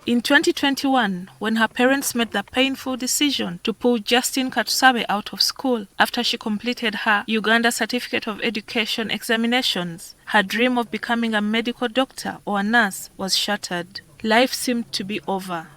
In 2021, when her parents made the painful decision to pull Justine Katusabe out of school after she completed her Uganda Certificate of Education examinations, her dream of becoming a medical doctor or a nurse was shattered. Life seemed to be over.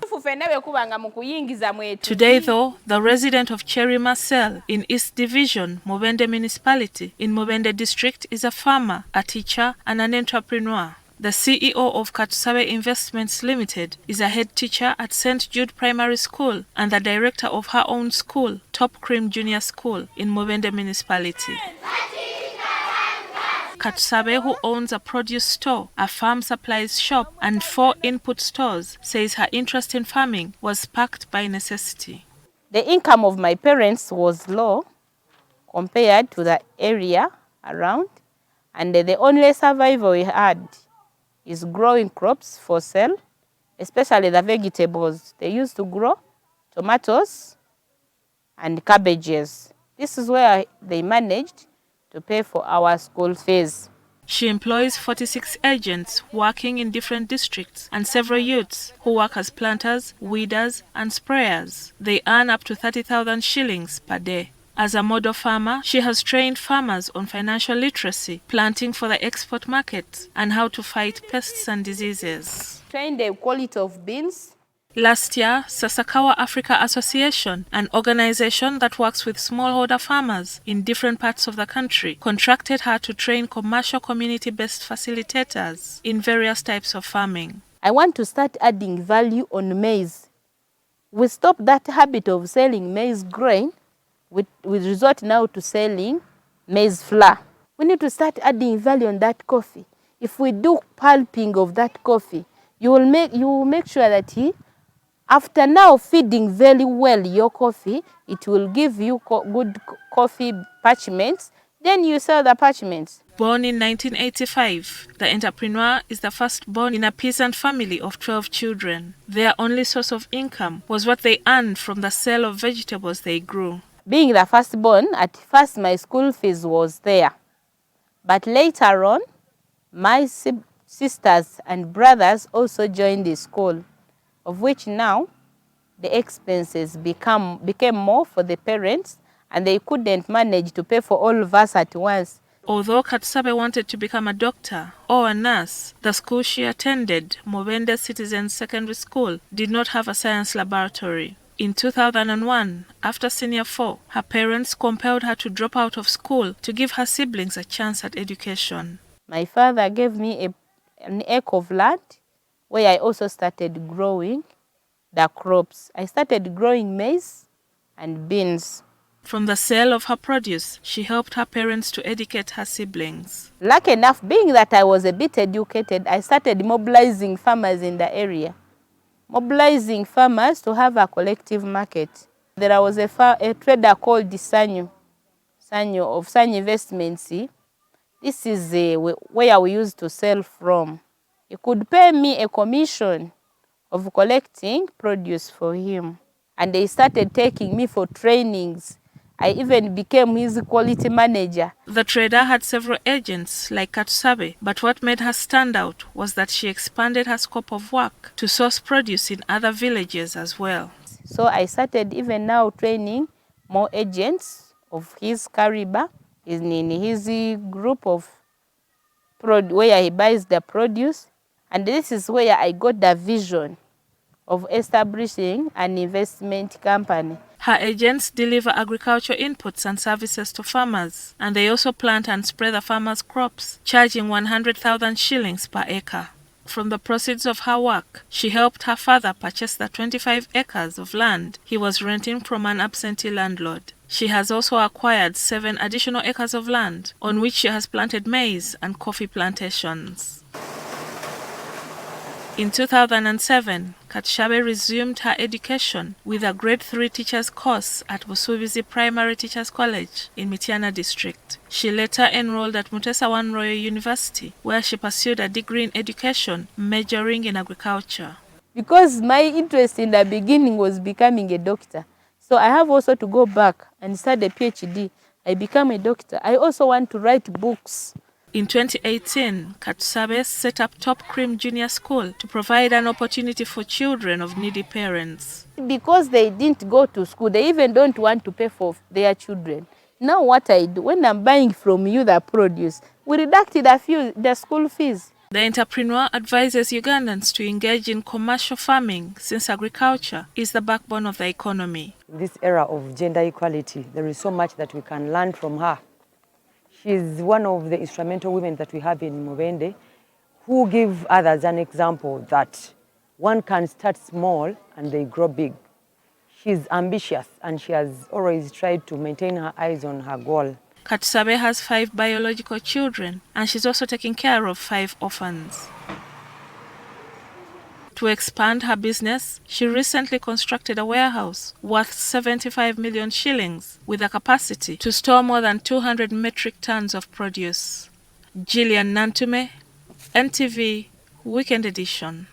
Today, though, the resident of Cherry Marcel in East Division, Mubende Municipality, in Mubende District, is a farmer, a teacher, and an entrepreneur. The CEO of Katusabe Investments Limited is a head teacher at St. Jude Primary School and the director of her own school, Top Cream Junior School, in Mubende Municipality. Katusabe, who owns a produce store, a farm supplies shop, and 4 input stores, says her interest in farming was sparked by necessity. The income of my parents was low compared to the area around, and the only survival we had is growing crops for sale, especially the vegetables. They used to grow tomatoes and cabbages. This is where they managed to pay for our school fees. She employs 46 agents working in different districts and several youths who work as planters, weeders, and sprayers. They earn up to 30,000 shillings per day. As a model farmer, she has trained farmers on financial literacy, planting for the export market, and how to fight pests and diseases. Train the quality of beans. Last year, Sasakawa Africa Association, an organization that works with smallholder farmers in different parts of the country, contracted her to train commercial community-based facilitators in various types of farming. I want to start adding value on maize. We stop that habit of selling maize grain. We resort now to selling maize flour. We need to start adding value on that coffee. If we do pulping of that coffee, you will make sure that after now feeding very well your coffee, it will give you good coffee parchments. Then you sell the parchments. Born in 1985, the entrepreneur is the firstborn in a peasant family of 12 children. Their only source of income was what they earned from the sale of vegetables they grew. Being the firstborn, at first my school fees was there. But later on, my sisters and brothers also joined the school, of which now the expenses became more for the parents, and they couldn't manage to pay for all of us at once. Although Katusabe wanted to become a doctor or a nurse, the school she attended, Mubende Citizens Secondary School, did not have a science laboratory. In 2001, after Senior 4, her parents compelled her to drop out of school to give her siblings a chance at education. My father gave me an acre of land where I also started growing the crops. I started growing maize and beans. From the sale of her produce, she helped her parents to educate her siblings. Lucky enough, being that I was a bit educated, I started mobilizing farmers in the area. Mobilizing farmers to have a collective market. There was a trader called Sanyu of Sanyu Investments. This is where we used to sell from. He could pay me a commission of collecting produce for him. And they started taking me for trainings. I even became his quality manager. The trader had several agents like Katusabe, but what made her stand out was that she expanded her scope of work to source produce in other villages as well. So I started even now training more agents of his caliber in his group of where he buys the produce. And this is where I got the vision of establishing an investment company. Her agents deliver agricultural inputs and services to farmers, and they also plant and spray the farmers' crops, charging 100,000 shillings per acre. From the proceeds of her work, she helped her father purchase the 25 acres of land he was renting from an absentee landlord. She has also acquired 7 additional acres of land, on which she has planted maize and coffee plantations. In 2007, Katusabe resumed her education with a grade 3 teacher's course at Busubizi Primary Teachers College in Mityana district. She later enrolled at Mutesa I Royal University, where she pursued a degree in education, majoring in agriculture. Because my interest in the beginning was becoming a doctor, so I have also to go back and start a PhD. I become a doctor. I also want to write books. In 2018, Katusabe set up Top Cream Junior School to provide an opportunity for children of needy parents. Because they didn't go to school, they even don't want to pay for their children. Now what I do, when I'm buying from you the produce, we deducted the school fees. The entrepreneur advises Ugandans to engage in commercial farming since agriculture is the backbone of the economy. In this era of gender equality, there is so much that we can learn from her. She is one of the instrumental women that we have in Mubende who give others an example that one can start small and they grow big. She's ambitious and she has always tried to maintain her eyes on her goal. Katusabe has 5 biological children and she's also taking care of 5 orphans. To expand her business, she recently constructed a warehouse worth 75 million shillings with a capacity to store more than 200 metric tons of produce. Gillian Nantume, NTV, Weekend Edition.